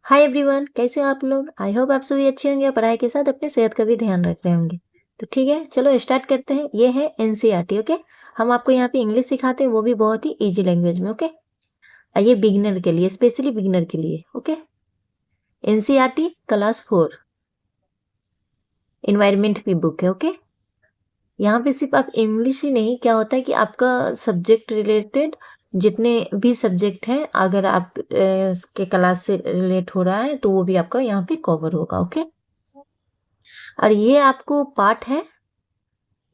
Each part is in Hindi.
हाय एवरीवन, कैसे हो आप लोग? आई होप आप सभी अच्छे होंगे और पढ़ाई के साथ अपनी सेहत का भी ध्यान रख रहे होंगे। तो ठीक है, चलो स्टार्ट करते हैं। ये है एनसीईआरटी। ओके, हम आपको यहाँ पे इंग्लिश सिखाते हैं, वो भी बहुत ही इजी लैंग्वेज में। ओके, ये बिगिनर के लिए, स्पेशली बिगिनर के लिए। ओके, एनसीईआरटी क्लास 4 इन्वायरमेंट की बुक है। ओके, यहाँ पे सिर्फ आप इंग्लिश ही नहीं, क्या होता है कि आपका सब्जेक्ट रिलेटेड जितने भी सब्जेक्ट हैं, अगर आप के क्लास से रिलेट हो रहा है तो वो भी आपका यहाँ पे कवर होगा। ओके, और ये आपको पार्ट है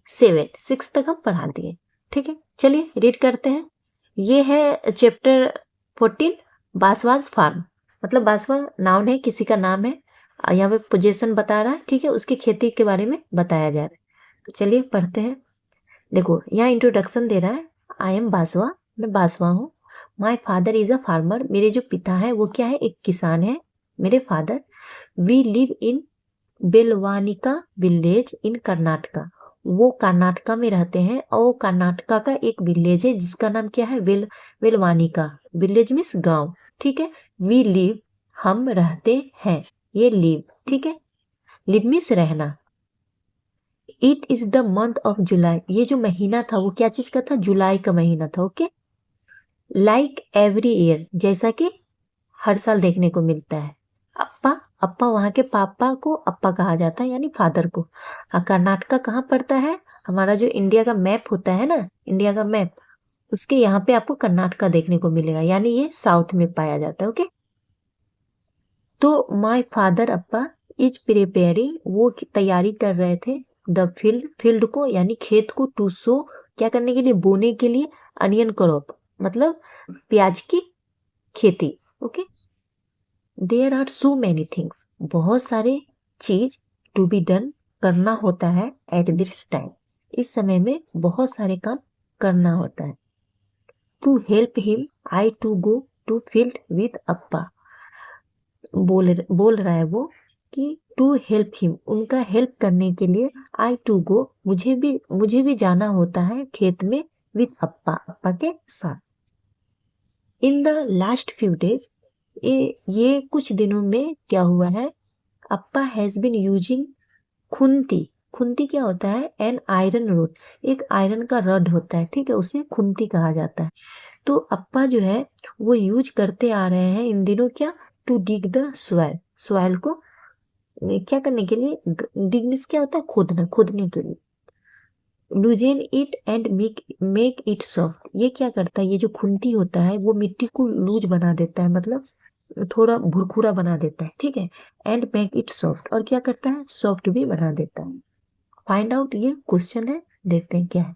6 तक हम पढ़ा दिए। ठीक है, चलिए रीड करते हैं। ये है चैप्टर 14, बासवास फार्म। मतलब बासवा नाउन है, किसी का नाम है। यहाँ पे पोजीशन बता रहा है। ठीक है, उसकी खेती के बारे में बताया जा रहा है। तो चलिए पढ़ते हैं। देखो, यहाँ इंट्रोडक्शन दे रहा है। आई एम बासवा, मैं बासवा हूँ। My father is a farmer, मेरे जो पिता है वो क्या है, एक किसान है। मेरे father. We live in Belvanika village in Karnataka, वो कर्नाटका में रहते हैं और वो कर्नाटका का एक विलेज है जिसका नाम क्या है, वेलवानिका। विलेज मीन्स गांव। ठीक है, वी लिव, हम रहते हैं। ये लिव, ठीक है, लिव मीन्स रहना। It is the month of July, ये जो महीना था वो क्या चीज का था, जुलाई का महीना था। ओके, लाइक एवरी ईयर, जैसा कि हर साल देखने को मिलता है। अप्पा, अप्पा वहां के पापा को अप्पा कहा जाता है, यानी फादर को। कर्नाटका कहाँ पड़ता है, हमारा जो इंडिया का मैप होता है ना, इंडिया का मैप, उसके यहाँ पे आपको कर्नाटका देखने को मिलेगा, यानी ये साउथ में पाया जाता है। ओके, तो my father Appa is preparing, वो तैयारी कर रहे थे, द फील्ड, फील्ड को यानी खेत को, टू सो, क्या करने के लिए, बोने के लिए, अनियन क्रॉप मतलब प्याज की खेती। Okay, there are so many things, बहुत सारे चीज, टू बी डन, करना होता है, एट दिस टाइम, इस समय में बहुत सारे काम करना होता है। To help him I to go to field with अप्पा, बोल रहा है वो कि टू हेल्प हिम, उनका हेल्प करने के लिए, आई टू गो, मुझे भी जाना होता है खेत में, विद अप्पा, अप्पा के साथ। In the last few days, ये कुछ दिनों में क्या हुआ है, अप्पा has been using Khunti, Khunti क्या होता है, एन आयरन रोड, एक आयरन का रड होता है। ठीक है, उसे खुंती कहा जाता है। तो अप्पा जो है वो यूज करते आ रहे हैं इन दिनों, क्या, to dig the soil, soil को क्या करने के लिए, डिग मीन्स क्या होता है, खोदना, खोदने के लिए। Loosen it and make it soft, ये क्या करता है, ये जो खुंती होता है वो मिट्टी को लूज बना देता है, मतलब थोड़ा भुरभुरा बना देता है। ठीक है, एंड मेक इट सॉफ्ट, और क्या करता है, सॉफ्ट भी बना देता है। फाइंड आउट, ये क्वेश्चन है, देखते हैं क्या है।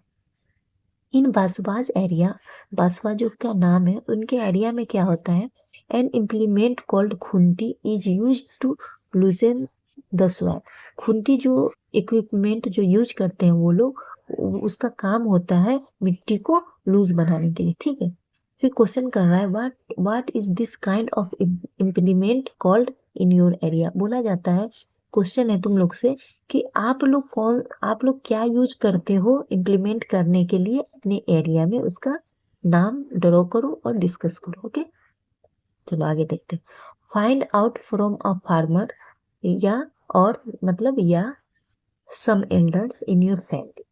इन बासवाज एरिया, बासवा जो का नाम है, उनके एरिया में क्या होता है, an implement called khunti is use to loosen the soil, खुंती जो इक्विपमेंट जो यूज करते हैं वो लोग, उसका काम होता है मिट्टी को लूज बनाने के लिए। ठीक है, फिर क्वेश्चन कर रहा है, what is this kind of implement called in your area, बोला जाता है, क्वेश्चन है तुम लोग से कि आप लोग क्या यूज करते हो इम्प्लीमेंट करने के लिए अपने एरिया में, उसका नाम ड्रॉ करो और डिस्कस करो। ओके, चलो आगे देखते हैं। Find out from a farmer, या और मतलब या some elders in your family,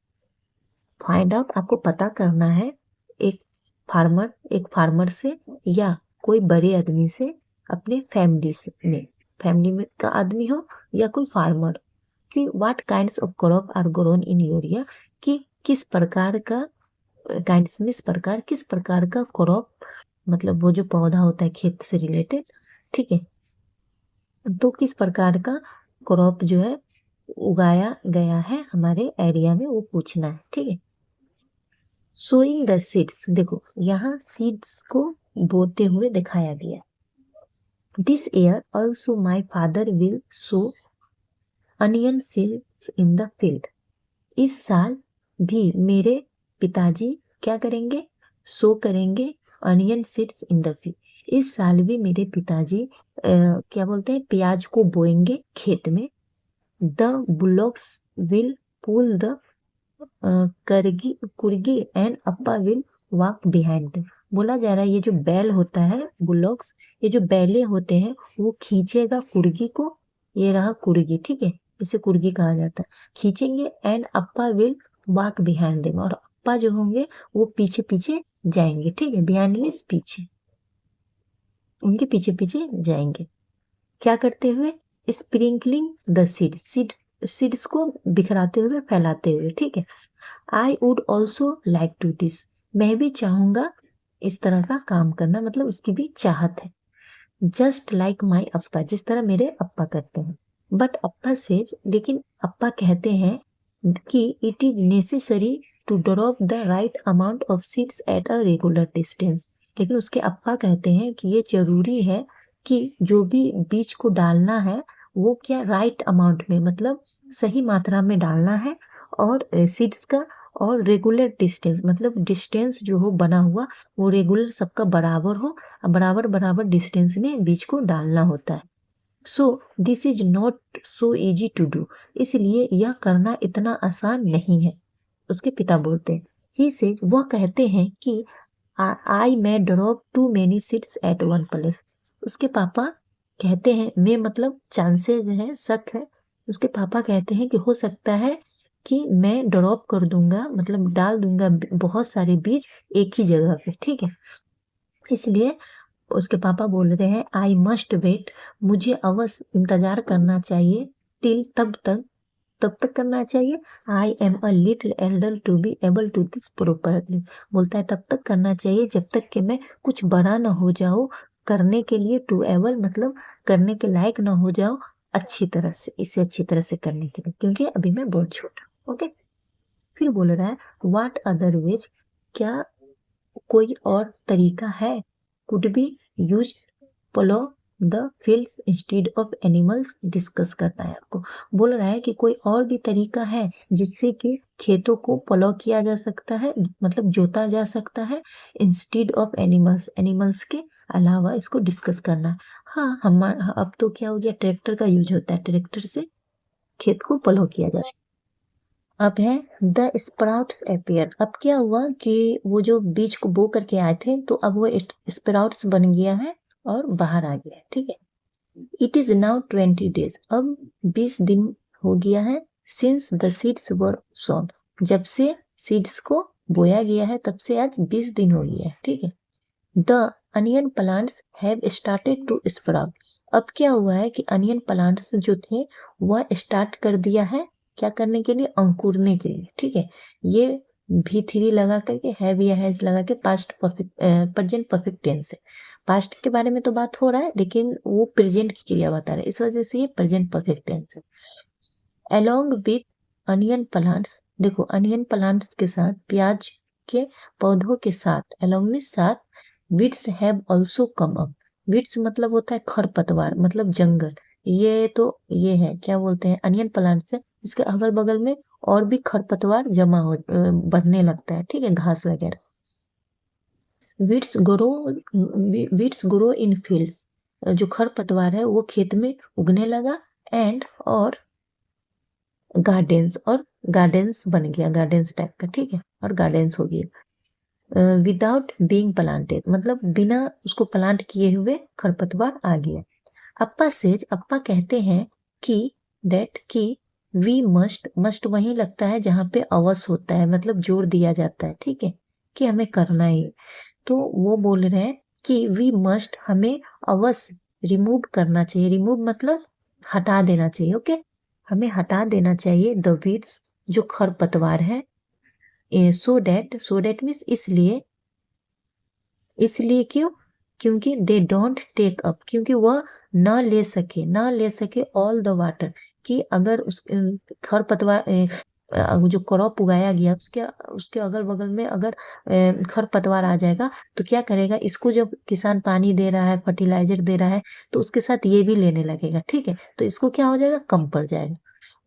find out, आपको पता करना है, एक फार्मर से या कोई बड़े आदमी से, अपने फैमिली से में, फैमिली में का आदमी हो या कोई फार्मर, कि what kinds of crop are grown in your area, कि किस प्रकार का, काइंड्स मीन्स प्रकार, किस प्रकार का क्रॉप, मतलब वो जो पौधा होता है खेत से रिलेटेड। ठीक है, तो किस प्रकार का क्रॉप जो है उगाया गया है हमारे एरिया में, वो पूछना है। ठीक है, सोइंग द सीड्स, देखो यहाँ सीड्स को बोते हुए दिखाया गया। This year also my father will so onion seeds in the field, इस साल भी मेरे पिताजी क्या करेंगे, सो करेंगे, onion seeds in the field, इस साल भी मेरे पिताजी क्या बोलते हैं, प्याज को बोएंगे खेत में। The bullocks will pull the kurgi and Appa will walk behind them, बोला जा रहा है ये जो बैल होता है, बुलॉक्स, ये जो बैले होते हैं वो खींचेगा कुर्गी को, ये रहा कुर्गी, ठीक है, इसे कुर्गी कहा जाता है, खींचेंगे and Appa will walk behind them, और अप्पा जो होंगे वो पीछे पीछे जाएंगे, ठीक है, बिहाइंड मीन्स पीछे, उनके पीछे पीछे जाएंगे, क्या करते हुए, स्प्रिंकलिंग द सीड्स को बिखराते हुए, फैलाते हुए, ठीक है। I would also like to this, मैं भी चाहूंगा इस तरह का काम करना, मतलब उसकी भी चाहत है, जस्ट लाइक माई अप्पा, जिस तरह मेरे अप्पा करते हैं। बट अप्पा सेज, लेकिन अप्पा कहते हैं कि it is necessary to drop the right amount of seeds at a regular distance, लेकिन उसके अप्पा कहते हैं कि ये जरूरी है कि जो भी बीज को डालना है वो क्या राइट अमाउंट में, मतलब सही मात्रा में डालना है, और सीड्स का, और रेगुलर डिस्टेंस, मतलब डिस्टेंस जो हो बना हुआ वो रेगुलर सबका बराबर हो, बराबर बराबर डिस्टेंस में बीज को डालना होता है। So this is not so easy to do, इसलिए यह करना इतना आसान नहीं है, उसके पिता बोलते हैं। ही से वह कहते हैं कि I may drop too many seeds at one place, उसके पापा कहते हैं, मैं मतलब चांसेस है, शक है, उसके पापा कहते हैं कि हो सकता है कि मैं ड्रॉप कर दूंगा, मतलब डाल दूंगा बहुत सारे बीज एक ही जगह पे, ठीक है, इसलिए उसके पापा बोल रहे हैं आई मस्ट वेट, मुझे अवश्य इंतजार करना चाहिए, टिल तब तक करना चाहिए, I am a little elder to be able to this properly, बोलता है तब तक करना चाहिए जब तक कि मैं कुछ बड़ा ना हो जाऊं करने के लिए, टू एबल मतलब करने के लायक ना हो जाऊं अच्छी तरह से, इसे अच्छी तरह से करने के लिए, क्योंकि अभी मैं बहुत छोटा, ओके। फिर बोल रहा है व्हाट अदर वेज, क्या कोई और तरीका है, could be use plough the fields instead of animals, discuss करना है आपको, बोल रहा है कि कोई और भी तरीका है जिससे कि खेतों को प्लो किया जा सकता है, मतलब जोता जा सकता है, इंस्टेड ऑफ एनिमल्स, एनिमल्स के अलावा इसको डिस्कस करना है। हाँ, हम अब तो क्या हो गया, ट्रैक्टर का यूज होता है, ट्रैक्टर से खेत को प्लो किया जाता है। अब है द स्प्राउट्स अपियर, अब क्या हुआ कि वो जो बीज को बो करके आए थे तो अब वो स्प्राउट्स बन गया है और बाहर आ गया है, ठीक है। इट इज नाउ 20 days, अब 20 दिन हो गया है, सिंस द सीड्स वर सोन, जब से सीड्स को बोया गया है तब से आज 20 दिन हो गया है, ठीक है। The onion plants have started to sprout, अब क्या हुआ है कि अनियन प्लांट्स जो थे वह स्टार्ट कर दिया है, क्या करने के लिए, अंकुरने के लिए, ठीक है। ये V3 लगा करके, हैव या हैज लगा के past perfect, present perfect tense है, पास्ट के बारे में तो बात हो रहा है लेकिन वो प्रेजेंट की क्रिया बता रहा है, इस वजह से ये प्रेजेंट परफेक्ट टेंस है। अलोंग विथ अनियन प्लांट्स, देखो अनियन प्लांट्स के साथ, प्याज के पौधों के साथ, अलोंग में साथ, weeds have also come up, weeds मतलब होता है खरपतवार, मतलब जंगल, ये तो ये है क्या बोलते हैं, अनियन प्लांट से इसके अगल बगल में और भी खरपतवार जमा हो, बढ़ने लगता है, ठीक है, घास वगैरह। Weeds grow weeds grow in fields, जो खरपतवार है वो खेत में उगने लगा, एंड और गार्डन्स, और गार्डन्स बन गया, गार्डन्स टाइप का, ठीक है, और गार्डन्स हो गया, विदाउट बीइंग प्लांटेड, मतलब बिना उसको प्लांट किए हुए खरपतवार आ गया। अप्पा सेज, अप्पा कहते हैं कि दैट कि वी मस्ट वहीं लगता है जहां पे अवश्य होता है, मतलब जोर दिया जाता है, ठीक है, कि हमें करना ही, तो वो बोल रहे हैं कि वी मस्ट, हमें अवश्य रिमूव करना चाहिए, रिमूव मतलब हटा देना चाहिए, ओके, हमें हटा देना चाहिए द वीड्स, जो खरपतवार है, सो डेट मीन्स इसलिए, इसलिए क्यों, क्योंकि दे डोंट टेक अप, क्योंकि वह न ले सके ऑल द वाटर, कि अगर उस खरपतवार जो क्रॉप उगाया गया उसके उसके अगल बगल में अगर खरपतवार आ जाएगा तो क्या करेगा, इसको जब किसान पानी दे रहा है, फर्टिलाइजर दे रहा है, तो उसके साथ ये भी लेने लगेगा, ठीक है, तो इसको क्या हो जाएगा, कम पड़ जाएगा।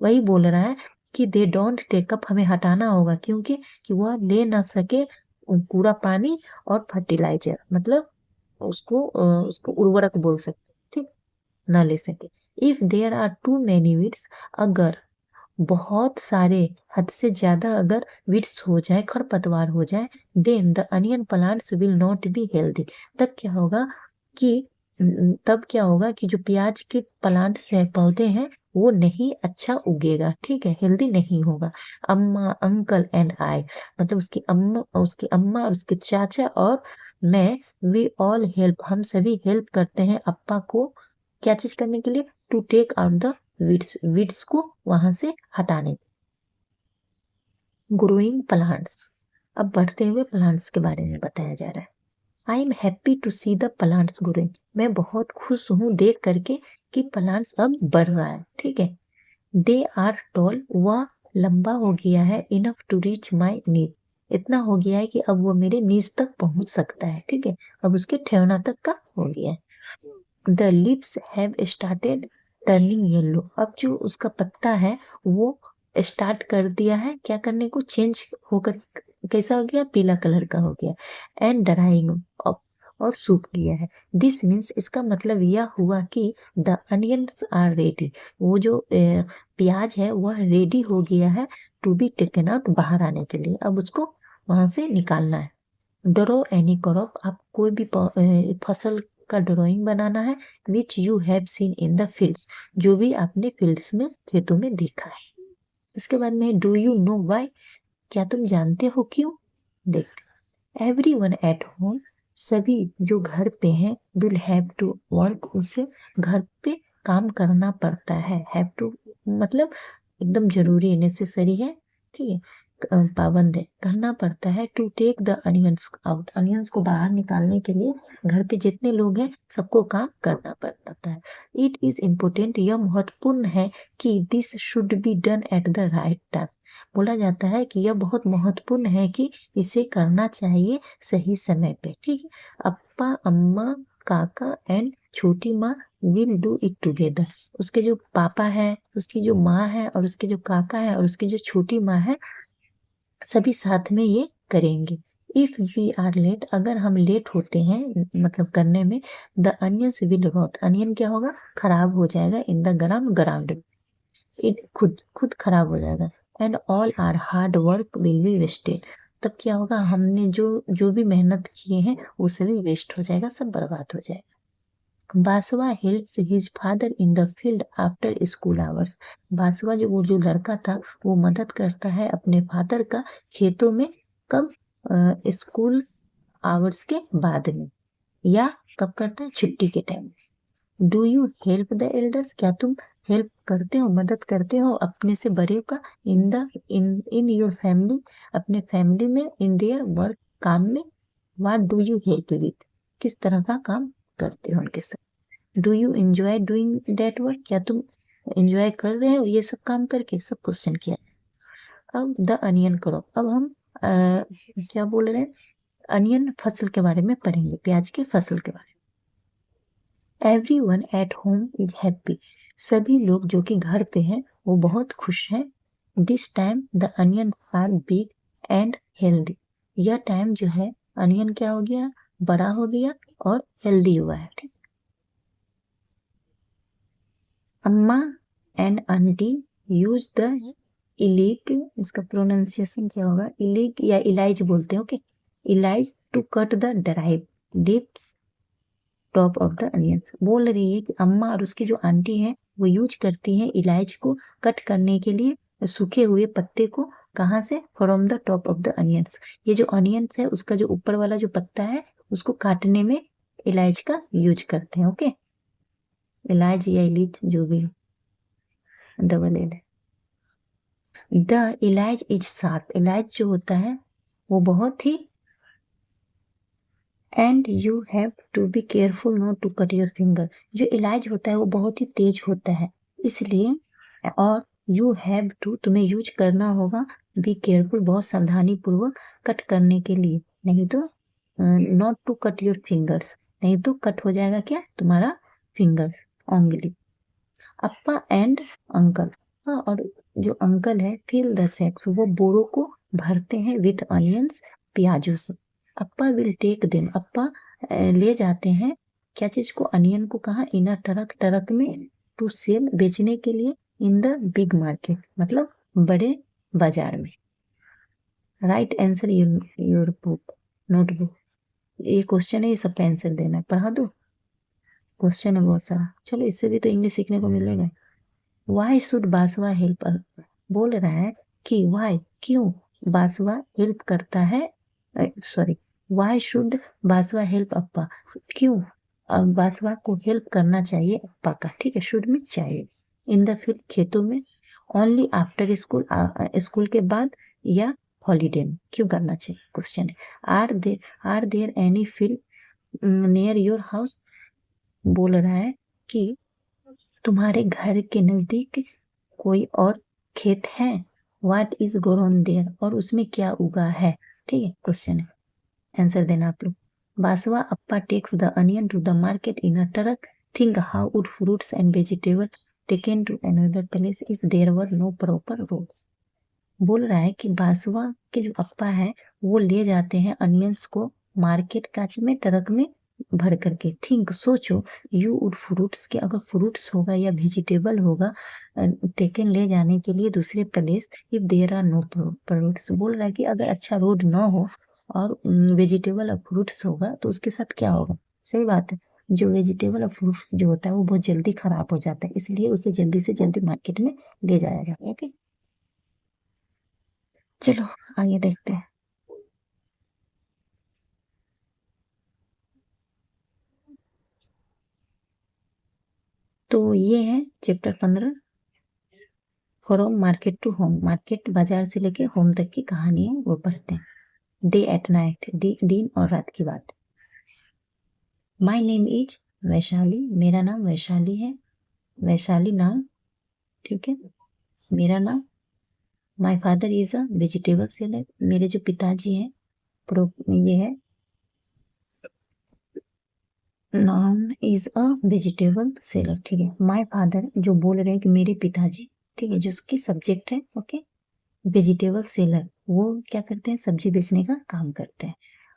वही बोल रहा है कि दे डोंट टेक अप, हमें हटाना होगा, क्योंकि कि वह ले ना सके पूरा पानी और फर्टिलाइजर, मतलब उसको उर्वरक बोल सकते, ठीक, ना ले सके। If there are too many weeds, अगर बहुत सारे हद से ज्यादा अगर वीड्स हो जाए, खरपतवार हो जाए, then the onion plants will not be healthy. तब क्या होगा कि जो प्याज के प्लांट्स है, पौधे हैं, वो नहीं अच्छा उगेगा, ठीक है, हेल्दी नहीं होगा। अम्मा, अंकल एंड आई, मतलब उसकी अम्मा और उसके चाचा और मैं, वी ऑल हेल्प, हम सभी हेल्प करते हैं अप्पा को क्या चीज करने के लिए, to take out the weeds को वहां से हटाने। ग्रोइंग प्लांट्स, अब बढ़ते हुए प्लांट्स के बारे में बताया जा रहा है। I am happy to see the plants growing, मैं बहुत खुश हूँ देख करके कि प्लांट्स अब बढ़ रहा है, ठीक है। दे आर टॉल, वह लंबा हो गया है, इनफ टू रीच माई नीज, इतना हो गया है कि अब वो मेरे नीज तक पहुंच सकता है, ठीक है, अब उसके ठेवना तक का हो गया है। The lips have started turning yellow, अब जो उसका पत्ता है वो स्टार्ट कर दिया है क्या करने को, चेंज होकर कैसा हो गया, पीला कलर का हो गया। एंड ड्राइंग अप, और सूख गया है। दिस मीन्स, इसका मतलब यह हुआ कि द अनियंस आर रेडी, वो जो प्याज है वह रेडी हो गया है टू बी टेकन आउट, बाहर आने के लिए, अब उसको वहां से निकालना है। ड्रॉ एनी क्रॉप, आप कोई भी फसल का ड्राइंग बनाना है, which you have seen in the fields, जो भी आपने फील्ड्स में, खेतों में देखा है। उसके बाद में डू यू नो वाई, क्या तुम जानते हो क्यों। देख, एवरी वन एट होम, सभी जो घर पे हैं, विल हैव टू वर्क, उसे घर पे काम करना पड़ता है। हैव टू मतलब एकदम जरूरी है, नेसेसरी है, ठीक है, पाबंद है, करना पड़ता है। To take the onions out, onions को बाहर निकालने के लिए घर पे जितने लोग हैं सबको काम करना पड़ता है। इट इज इम्पोर्टेंट, यह महत्वपूर्ण है कि this should be done at the right time, बोला जाता है कि यह बहुत महत्वपूर्ण है कि इसे करना चाहिए सही समय पे, ठीक है। अप्पा, अम्मा, काका एंड छोटी माँ विल डू इट टुगेदर, उसके जो पापा है, उसकी जो माँ है, और उसके जो काका है, और उसकी जो छोटी माँ है, सभी साथ में ये करेंगे। इफ वी आर लेट, अगर हम लेट होते हैं मतलब करने में, the onions will rot, onion क्या होगा, खराब हो जाएगा, इन द ग्राउंड, इट खुद खुद खराब हो जाएगा। And all our hard work will be wasted, तब क्या होगा, हमने जो जो भी मेहनत किए हैं वो सभी वेस्ट हो जाएगा, सब बर्बाद हो जाएगा। Baswa helps his father in the field after school hours, Baswa वो जो लड़का था वो मदद करता है अपने फादर का खेतों में, कब, स्कूल आवर्स के बाद में, या कब करता है, छुट्टी के time. Do you help the elders, क्या तुम हेल्प करते हो, मदद करते हो अपने से बड़े का, इन योर फैमिली, अपने फैमिली में, इन देयर वर्क, काम में। What do you help with, किस तरह का काम करते हो उनके साथ। Do you enjoy doing that work, क्या तुम एंजॉय कर रहे हो ये सब काम करके, सब क्वेश्चन किया। अब द अनियन क्रॉप, अब हम क्या बोल रहे हैं, अनियन फसल के बारे में पढ़ेंगे, प्याज की फसल के बारे में। Every one at home is happy, सभी लोग जो कि घर पे हैं वो बहुत खुश हैं। This time the onion are big and healthy, यह टाइम जो है अनियन क्या हो गया, बड़ा हो गया और हेल्दी हुआ है, ठीक। Amma and aunty use the ilik, इसका प्रोनाउंसिएशन क्या होगा, इलिक या इलाइज बोलते हैं, okay, ilaij to cut the dried tips top of the onions, बोल रही है कि अम्मा और उसकी जो आंटी है वो यूज करती हैं इलायच को कट करने के लिए, सूखे हुए पत्ते को, कहाँ से, from the top of the onions, ये जो अनियंस है उसका जो ऊपर वाला जो पत्ता है उसको काटने में इलायच का यूज करते हैं, ओके, इलायच या इलीच जो भी, double L. The elaich is sharp, इलायच जो होता है वो बहुत ही, and you have to be careful not to cut your finger, जो इलायच होता है वो बहुत ही तेज होता है, इसलिए, और यू हैव टू, तुम्हें यूज करना होगा, बी केयरफुल, बहुत सावधानी पूर्वक कट करने के लिए, नहीं तो not to cut your fingers, नहीं तो कट हो जाएगा क्या, तुम्हारा फिंगर्स, उंगली। अप्पा एंड अंकल, हाँ, और जो अंकल है, फिल द सैक्स, वो बोरों को भरते हैं, विथ अनियंस, प्याजों से। अप्पा विल टेक देम, अप्पा ले जाते हैं क्या चीज को, अनियन को, कहाँ, इन अ ट्रक, ट्रक में, टू सेल, बेचने के लिए, इन द बिग मार्केट, मतलब बड़े बाजार में। Right answer your book, notebook. ये क्वेश्चन है, ये सबका आंसर देना है। पढ़ा दो, क्वेश्चन है बहुत सारा। चलो इससे भी तो इंग्लिश सीखने को मिलेगा। वाई शुड बासवा हेल्प, बोल रहा है कि वाई, क्यों बासवा हेल्प करता है, sorry, why should Basava help अप्पा, क्यों बासवा को हेल्प करना चाहिए अप्पा का। ठीक है, शुड मीन्स चाहिए। इन द फील्ड, खेतों में। ओनली आफ्टर स्कूल, स्कूल के बाद, या हॉलीडे में, क्यों करना चाहिए क्वेश्चन है। Are there any field near your house, बोल रहा है कि तुम्हारे घर के नजदीक कोई और खेत है। व्हाट इज ग्रोन देयर, और उसमें क्या उगा है। ठीक है, क्वेश्चन है, आंसर देना आप लोग। Baswa appa takes the onion to the market in a truck, think how would fruits and vegetable taken to another place if there were no proper roads. बोल रहा है कि बासवा के जो अप्पा है वो ले जाते हैं अनियंस को मार्केट काच में, ट्रक में भर करके। थिंक, सोचो, यू वुड फ्रूट्स, के अगर फ्रूट्स होगा या वेजिटेबल होगा टेकन, ले जाने के लिए दूसरे place, if there are no fruits. बोल रहा है कि अगर अच्छा रोड ना हो और वेजिटेबल और फ्रूट्स होगा तो उसके साथ क्या होगा। सही बात है, जो वेजिटेबल और फ्रूट्स जो होता है वो बहुत जल्दी खराब हो जाता है, इसलिए उसे जल्दी से जल्दी मार्केट में ले जाया जाता है। ओके, चलो आगे देखते हैं। तो ये है chapter 15, from market to home. Market, बाजार से लेके होम तक की कहानी है, वो पढ़ते हैं। डे एट नाइट, दिन और रात की बात। माई नेम इज वैशाली, मेरा नाम वैशाली है। वैशाली नाम, ठीक है, मेरा नाम। My father is a vegetable seller, मेरे जो पिताजी हैं, ये है, नाम इज अ वेजिटेबल सेलर। ठीक है, माई फादर जो बोल रहे हैं कि मेरे पिताजी, ठीक है, जो उसकी सब्जेक्ट है। ओके, वेजिटेबल सेलर, वो क्या करते हैं, सब्जी बेचने का काम करते हैं।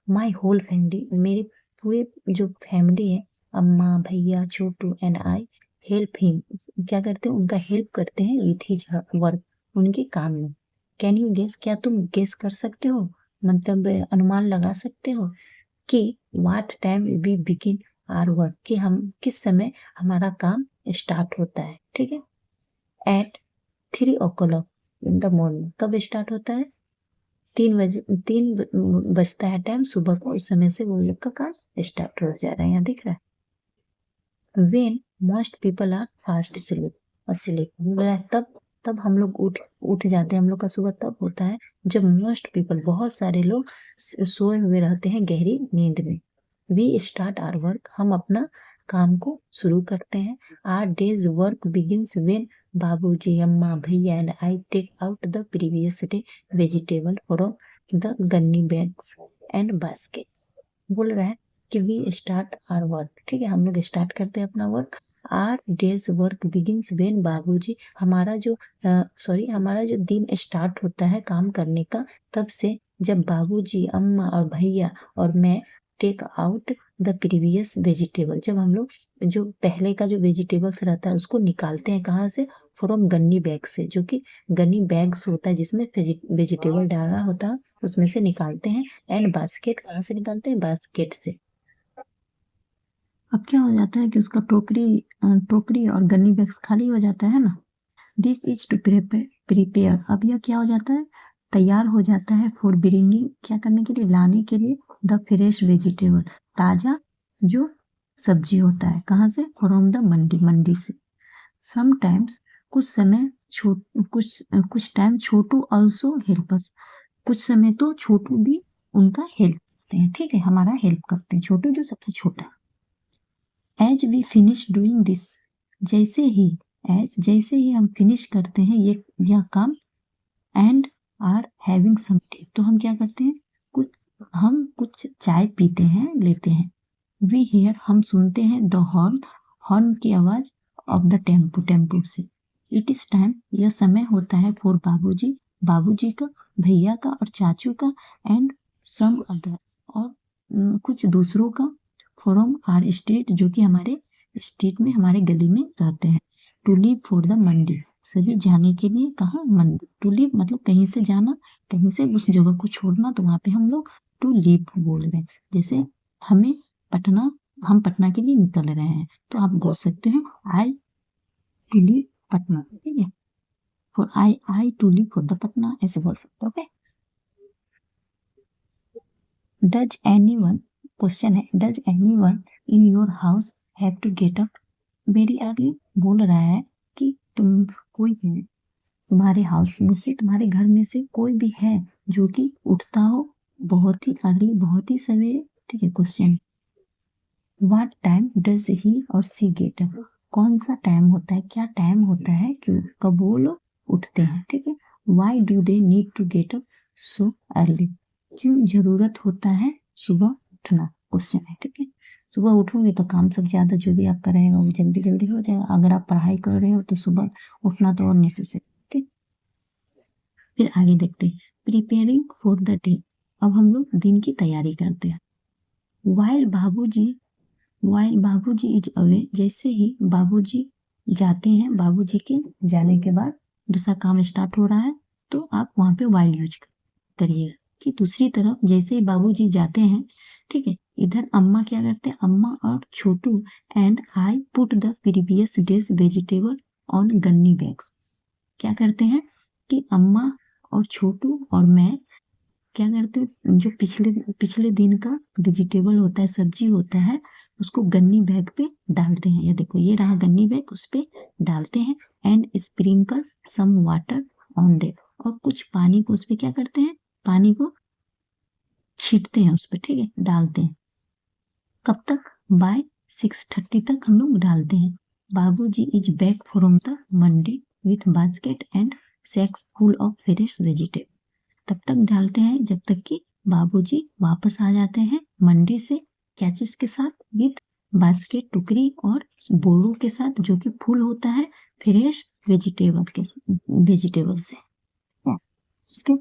माई होल फैमिली, मेरे पूरे जो फैमिली है, अम्मा, भैया, छोटू एंड आई, हेल्प हिम, क्या करते हैं, उनका हेल्प करते हैं विथ हिज वर्क, उनके काम में। कैन यू गेस, क्या तुम गेस कर सकते हो, मतलब अनुमान लगा सकते हो कि what time we begin our work, कि हम किस समय हमारा काम स्टार्ट होता है। ठीक है, at 3 o'clock in the morning, कब स्टार्ट होता है, 3 बजे, 3 बजता है टाइम सुबह को, उस समय से वो लोग का काम स्टार्ट हो जा रहा है, यहाँ दिख रहा है। When most people are fast sleep, बोल रहा है तब हम लोग उठ उठ जाते हैं, हम लोग का सुबह तब होता है जब मोस्ट पीपल, बहुत सारे लोग सोए हुए रहते हैं गहरी नींद में। वी स्टार्ट आवर वर्क, हम अपना काम को शुरू करते हैं। Our day's work begins when Babuji, Amma, bhaiya and I take out the previous day vegetable from the gunny bags and baskets. बोल रहा है कि वी स्टार्ट आवर वर्क, ठीक है, हम लोग स्टार्ट करते हैं अपना work. Our day's work begins when Babuji, हमारा जो दिन स्टार्ट होता है काम करने का, तब से जब बाबूजी, अम्मा और भैया और मैं take out the previous vegetable, जब हम लोग जो पहले का जो वेजिटेबल्स रहता है उसको निकालते हैं, कहाँ से, फ्रॉम गन्नी बैग से, जो कि गन्नी बैग्स होता है जिसमें वेजिटेबल डालना होता है, उसमें से निकालते हैं। एंड बास्केट, कहाँ से निकालते हैं, बास्केट से। अब क्या हो जाता है कि उसका टोकरी और गन्नी बैग्स खाली हो जाता है ना। दिस इज टू प्रिपेयर, अब यह क्या हो जाता है, तैयार हो जाता है, फॉर ब्रिंगिंग, क्या करने के लिए, लाने के लिए, द फ्रेश वेजिटेबल, ताजा जो सब्जी होता है, कहाँ से, फ्रॉम द मंडी से। समटाइम्स, कुछ समय, कुछ टाइम छोटू ऑल्सो हेल्प अस, कुछ समय तो छोटू भी उनका हेल्प करते हैं। ठीक है, हमारा हेल्प करते हैं छोटू, जो सबसे छोटा है। As we finish doing this, जैसे ही हम फिनिश करते हैं यह काम, and are having some tea, तो हम क्या करते हैं, हम कुछ चाय पीते हैं, लेते हैं। वी हियर, हम सुनते हैं, द हॉर्न की आवाज, ऑफ द टेम्पो से। इट इज टाइम, यह समय होता है, फॉर बाबूजी का, भैया का और चाचू का, एंड सम अदर, और कुछ दूसरों का, फ्रॉम आर स्ट्रीट, जो कि हमारे स्ट्रीट में, हमारे गली में रहते हैं, टू लीव फॉर द मंडी, सभी जाने के लिए कहाँ मंदिर, टू लीव मतलब कहीं से जाना, कहीं से उस जगह को छोड़ना, तो वहां पे हम लोग टू लीव बोल रहे हैं। जैसे हमें पटना, हम पटना के लिए निकल रहे हैं, तो आप बोल सकते हैं आई टू लीव पटना, ठीक है। For I to leave for the Patna, ऐसे बोल सकते हो। Okay. Does anyone, question है, does anyone in your house have to get up very early. बोल रहा है कि तुम, कोई है तुम्हारे हाउस में से, तुम्हारे घर में से कोई भी है जो कि उठता हो बहुत ही अर्ली, बहुत ही सवेरे, ठीक है। Question, what time does he और सी गेट अप, कौन सा टाइम होता है, क्या टाइम होता है कि कब वो लोग उठते हैं, ठीक है। Why do they need to get up so early, क्यों जरूरत होता है सुबह उठना, क्वेश्चन है, ठीक है। सुबह उठोगे तो काम सब ज्यादा जो भी आपका रहेगा वो जल्दी जल्दी हो जाएगा। अगर आप पढ़ाई कर रहे हो तो सुबह उठना तो और नेसेसरी, ठीक। फिर आगे देखते हैं, प्रिपेयरिंग फॉर द डे, अब हम लोग दिन की तैयारी करते हैं। वाइल बाबूजी इज अवे, जैसे ही बाबूजी जाते हैं, बाबूजी के जाने के बाद दूसरा काम स्टार्ट हो रहा है, तो आप वहां पे वाइल यूज करिएगा। कि दूसरी तरफ जैसे ही बाबूजी जाते हैं, ठीक है, इधर अम्मा क्या करते हैं, अम्मा और Chhotu and I put the previous day's vegetable on gunny bags. क्या करते हैं कि अम्मा और छोटू और मैं क्या करते हैं, जो पिछले पिछले दिन का वेजिटेबल होता है, सब्जी होता है, उसको गन्नी बैग पे डालते हैं। ये देखो, ये रहा गन्नी बैग, उस पे डालते हैं। And sprinkle some water on them, और कुछ पानी को उस पे क्या करते हैं, पानी को छींटते हैं उस पे, ठीक है, डालते हैं। कब तक, बाय 6:30 तक हम लोग डालते हैं। Babuji is back from the mandi with basket and sacks full of fresh vegetable, तब तक डालते हैं जब तक कि बाबूजी वापस आ जाते हैं मंडी से, क्या चीज के साथ, विथ बास्केट, टुकड़ी और बोरों के साथ, जो कि फुल होता है फ्रेश वेजिटेबल से। उसके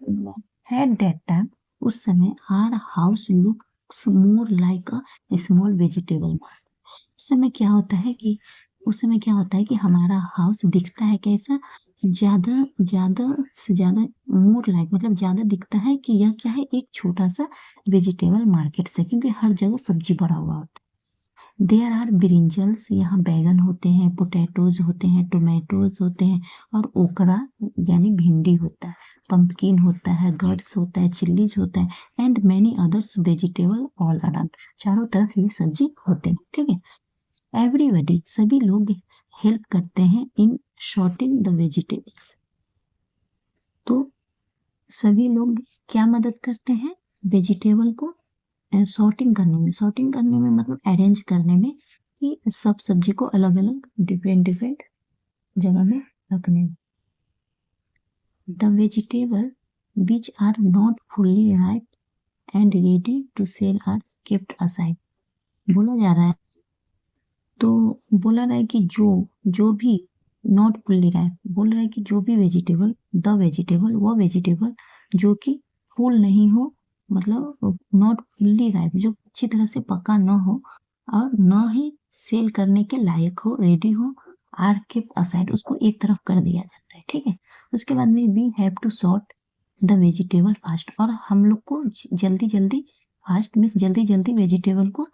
एट दैट टाइम, उस समय, our house looks more like a small vegetable. उस समय क्या होता है कि उस समय क्या होता है कि हमारा हाउस दिखता है कैसा, ज्यादा ज्यादा से ज्यादा, मोर लाइक मतलब ज्यादा दिखता है कि यह क्या है, एक छोटा सा वेजिटेबल मार्केट से, क्योंकि हर जगह सब्जी पड़ा हुआ होता है। देयर आर ब्रिंजल्स, यहाँ बैगन होते हैं, पोटैटोज होते हैं, टोमेटोज होते हैं, और ओकरा यानी भिंडी होता है, पंपकिन होता है, गट्स होता है, चिल्लीज होता है, and many others vegetable all around, चारों तरफ ये सब्जी होते हैं, ठीक है। एवरीबडी, सभी लोग हेल्प करते हैं इन शॉर्टिंग द वेजिटेबल्स, तो सभी लोग क्या मदद करते हैं, वेजिटेबल को सॉर्टिंग करने में मतलब अरेंज करने में, कि सब सब्जी को अलग अलग डिफरेंट डिफरेंट जगह में रखने में। The vegetable which are not fully ripe and ready to sell are kept aside, बोला जा रहा है, तो बोला रहा है कि जो भी नॉट फुल्ली राइप, बोल रहा है कि जो भी वेजिटेबल, द वेजिटेबल, वो वेजिटेबल जो कि फुल नहीं हो, मतलब नॉट फुल्ली राइप, जो अच्छी तरह से पका न हो और न ही सेल करने के लायक हो, रेडी हो, आर केप असाइड, उसको एक तरफ कर दिया जाता है, ठीक है। उसके बाद में we have to sort the vegetable fast, और हम लोग को जल्दी जल्दी, फास्ट मीन्स जल्दी जल्दी वेजिटेबल को,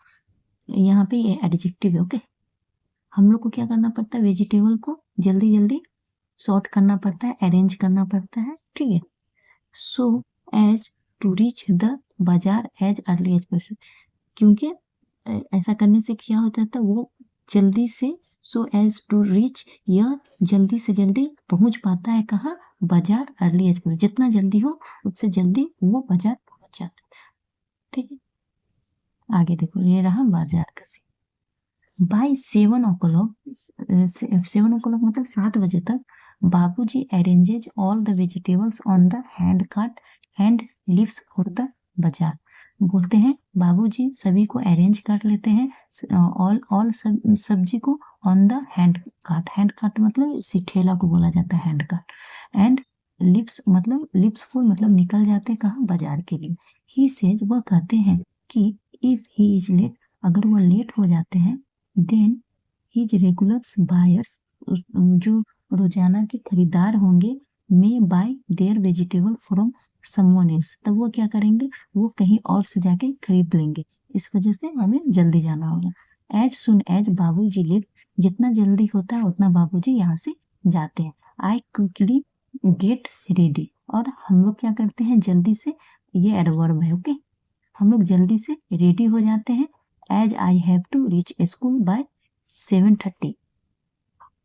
यहाँ पे ये एडजेक्टिव है, ओके। हम लोग को क्या करना पड़ता है, वेजिटेबल को जल्दी जल्दी सॉर्ट करना पड़ता है, अरेंज करना पड़ता है, ठीक है। So as to reach the bazaar as early as possible, क्योंकि ऐसा करने से क्या होता था, वो जल्दी से, सो एज टू रीच, यह जल्दी से जल्दी पहुंच पाता है कहाँ, बाजार, अर्ली एज पॉसिबल, जितना जल्दी हो उससे जल्दी वो बाजार पहुंच जाता है, ठीक है। आगे देखो, ये रहा बाजार का सीन। बाय 7 o'clock, 7 o'clock मतलब 7 बजे तक, बाबूजी अरेंजेज all the vegetables on the hand cart and leaves for the बाजार, बोलते हैं बाबूजी सभी को अरेंज कर लेते हैं, ऑल ऑल सब्जी को ऑन द हैंड कार्ट मतलब इसी ठेला को बोला जाता है hand cart, and lips full मतलब निकल जाते हैं कहाँ, बाजार के लिए। ही सेज, वह कहते हैं कि इफ ही इज लेट, अगर वह लेट हो जाते हैं, देन हिज रेगुलर बायर्स, जो रोजाना के खरीदार होंगे may buy their vegetable from someone else, तब वो क्या करेंगे, वो कहीं और से जाके खरीद लेंगे, इस वजह से हमें जल्दी जाना होगा। एज सुन एज बाबूजी लिव, जितना जल्दी होता है उतना बाबूजी यहाँ से जाते हैं। आई क्विकली गेट रेडी, और हम लोग क्या करते हैं जल्दी से, ये एडवर्ब है, ओके, हम लोग जल्दी से रेडी हो जाते हैं। As I have to reach school by 7:30,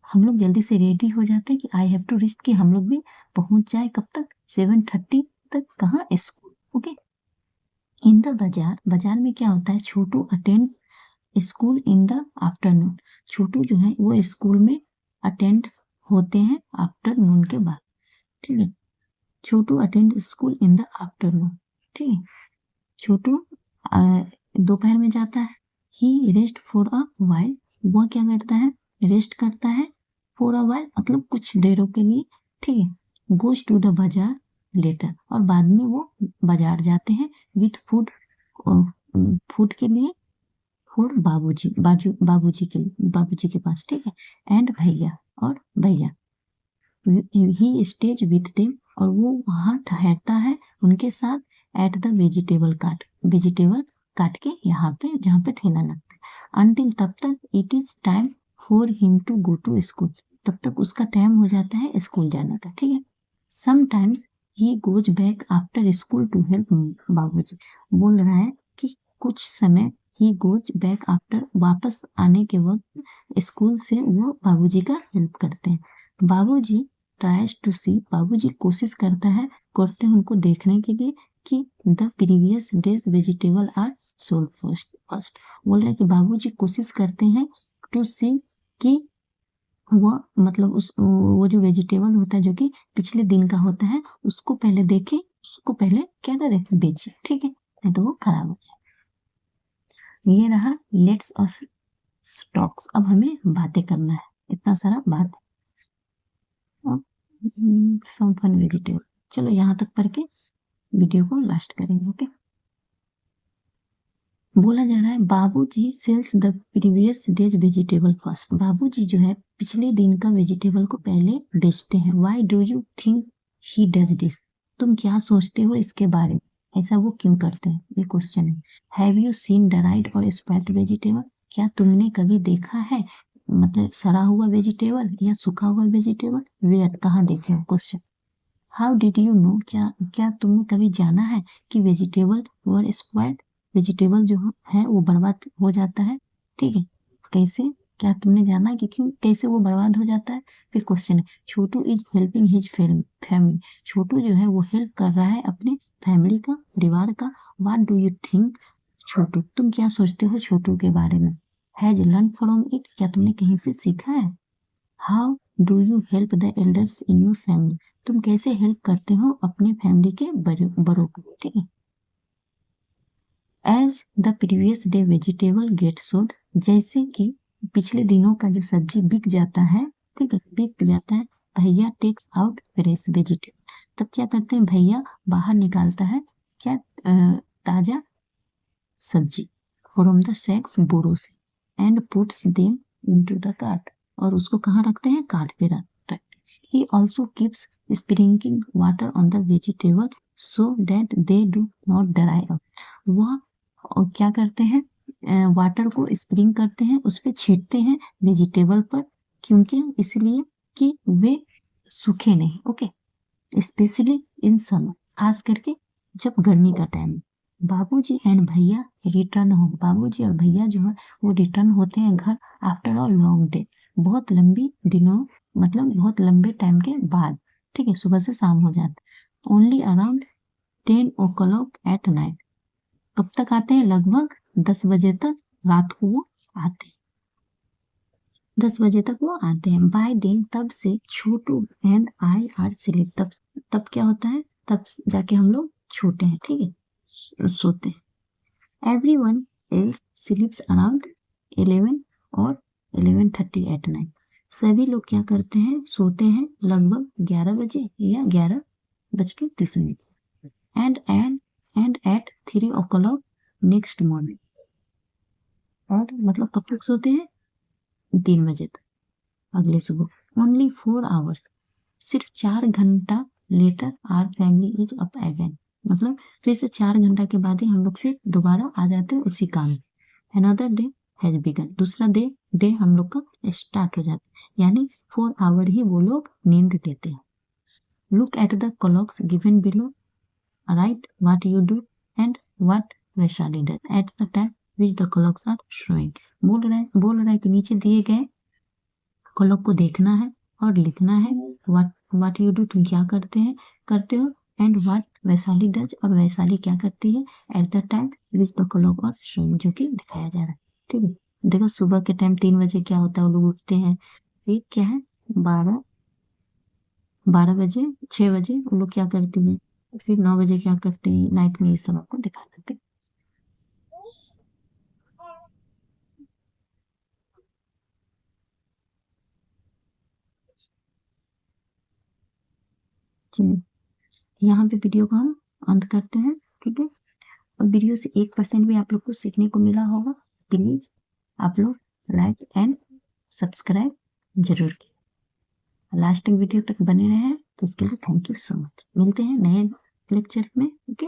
हम लोग जल्दी से रेडी हो जाते हैं कि आई हैव टू रीच, कि हम लोग भी पहुंच जाए कब तक, 7:30 तक, कहाँ, स्कूल, ओके। इन द बाजार, बाजार में क्या होता है, Chhotu attends school in the afternoon, Chhotu जो है वो स्कूल में अटेंड्स होते हैं आफ्टरनून के बाद, ठीक है, Chhotu attend school in the afternoon, ठीक है, छोटू दोपहर में जाता है। He rest for a while, वह क्या करता है, रेस्ट करता है, फॉर अ वाइल मतलब कुछ देरों के लिए, ठीक है। गोज टू द बाजार लेटर, और बाद में वो बाजार जाते हैं विथ फूड, फूड के लिए, फॉर बाबूजी, बाबूजी के पास, ठीक है। एंड भैया, और भैया, ही स्टेज विथ देम, और वो वहां ठहरता है उनके साथ, at the vegetable cart, vegetable काट के यहाँ पे जहाँ पे ठेला लगता है। अनटिल, तब तक, it is time for him to go to school, तब तक उसका टाइम हो जाता है स्कूल जाने का, ठीक है। Sometimes he goes back after school to help Babuji, बोल रहा है कि कुछ समय ही गोज बैक आफ्टर, वापस आने के वक्त स्कूल से वो बाबूजी का हेल्प करते हैं। बाबूजी ट्राइज टू सी, बाबूजी कोशिश करते हैं उनको देखने के लिए कि the previous day's vegetable are sold first, बोल रहे हैं कि बाबूजी कोशिश करते हैं टू सी, कि वो मतलब वो जो वेजिटेबल होता है जो कि पिछले दिन का होता है, उसको पहले देखे, उसको पहले क्या करे, बेचे, ठीक है, नहीं तो वो खराब हो जाए। ये रहा लेट्स अस टॉक्स, अब हमें बातें करना है, इतना सारा बात, सम फन वेजिटेबल, चलो यहाँ तक पढ़ के वीडियो को लास्ट करेंगे, ओके। बोला जा रहा है Babuji sells the previous day's vegetable first, Babuji जो है पिछले दिन का वेजिटेबल को पहले बेचते हैं। Why do you think he does this, तुम क्या सोचते हो इसके बारे में, ऐसा वो क्यों करते हैं, ये क्वेश्चन है। हैव यू सीन ड्राइड और स्पेल्ट वेजिटेबल, क्या तुमने कभी देखा है मतलब सड़ा हुआ वेजिटेबल या सूखा हुआ वेजिटेबल, वेयर कहाँ देखे हो, question. How did you know, क्या क्या तुमने कभी जाना है कि वेजिटेबल वर स्पॉइल्ड, वेजिटेबल जो है वो बर्बाद हो जाता है, ठीक है, कैसे, क्या तुमने जाना है कि क्यों, कैसे वो बर्बाद हो जाता है। फिर क्वेश्चन है, छोटू इज हेल्पिंग हिज फैमिली, छोटू जो है वो हेल्प कर रहा है अपने फैमिली का, परिवार का। व्हाट डू यू थिंक छोटू, तुम क्या सोचते हो छोटू के बारे में। हैज लर्न फ्रॉम इट, क्या तुमने कहीं से सीखा है। How do you help the elders in your family, तुम कैसे हेल्प करते हो अपने फैमिली के बड़ों को, ठीक है। As the previous day vegetable get sold, जैसे कि पिछले दिनों का जो सब्जी बिक जाता है, ठीक है, बिक जाता है। भैया टेक्स आउट फ्रेश वेजिटेबल, तब क्या करते हैं, भैया बाहर निकालता है क्या, ताजा सब्जी, फ्रॉम द सैक्स, बोरों से, and puts them into the cart, और उसको कहाँ रखते हैं, कार्ट पे रखते हैं। He also keeps sprinkling water on the vegetable so that they do not dry up, वह और क्या करते हैं, वाटर को स्प्रिंग करते हैं, उस पर छींटते हैं वेजिटेबल पर, क्योंकि इसलिए कि वे सूखे नहीं, ओके, स्पेशली इन समर, खास करके जब गर्मी का टाइम। बाबूजी एंड भैया रिटर्न हो, बाबूजी और भैया जो है वो रिटर्न होते हैं घर आफ्टर अ लॉन्ग डे, बहुत लंबी दिनों मतलब बहुत लंबे टाइम के बाद, ठीक है, सुबह से शाम हो जाता। Only around 10 o'clock at night, कब तक आते हैं, लगभग 10 बजे तक रात को वो आते हैं, 10 बजे तक वो आते हैं। बाय दिन, तब से छोटू एंड आई आर स्लीप, तब क्या होता है, तब जाके हम लोग छोटे हैं, ठीक है, सोते हैं। एवरी वन एल्स स्लीप्स अराउंड 11 और 11:30 एट नाइट, सभी लोग क्या करते हैं, सोते हैं लगभग 11 बजे या 11:30 and eight 3 o'clock next morning, और मतलब कब तक सोते हैं, 3 बजे तक अगले सुबह, ओनली 4 आवर्स, सिर्फ 4 घंटा later our family is up again, मतलब फिर से 4 घंटा के बाद ही हम लोग फिर दोबारा आ जाते हैं उसी काम में। अनदर डे हैज बिगन, दूसरा डे हम लोग का स्टार्ट हो जाता है, यानी 4 आवर ही वो लोग नींद देते हैं। Look at the clocks given below, write what you do and what Vaishali does at the time which the clocks are showing. बोल रहा है कि नीचे दिए गए क्लॉक को देखना है और लिखना है व्हाट यू डू, तुम क्या करते हो, एंड व्हाट वैशाली डज, और वैशाली क्या करती है, at the time which the clock are showing, जो कि दिखाया जा रहा है। ठीक है, देखो सुबह के टाइम 3 बजे क्या होता है, वो लोग उठते हैं, फिर क्या है 12 बजे 6 बजे वो लोग क्या करती है, फिर 9 बजे क्या करते हैं नाइट में, ये सब आपको दिखा देते हैं। चलिए, यहाँ पे वीडियो को हम अंत करते हैं। ठीक है, और वीडियो से 1% भी आप लोग को सीखने को मिला होगा, प्लीज आप लोग लाइक एंड सब्सक्राइब जरूर कीजिए। लास्ट वीडियो तक बने रहे हैं तो इसके लिए थैंक यू सो मच। मिलते हैं नए लेक्चर में। ओके।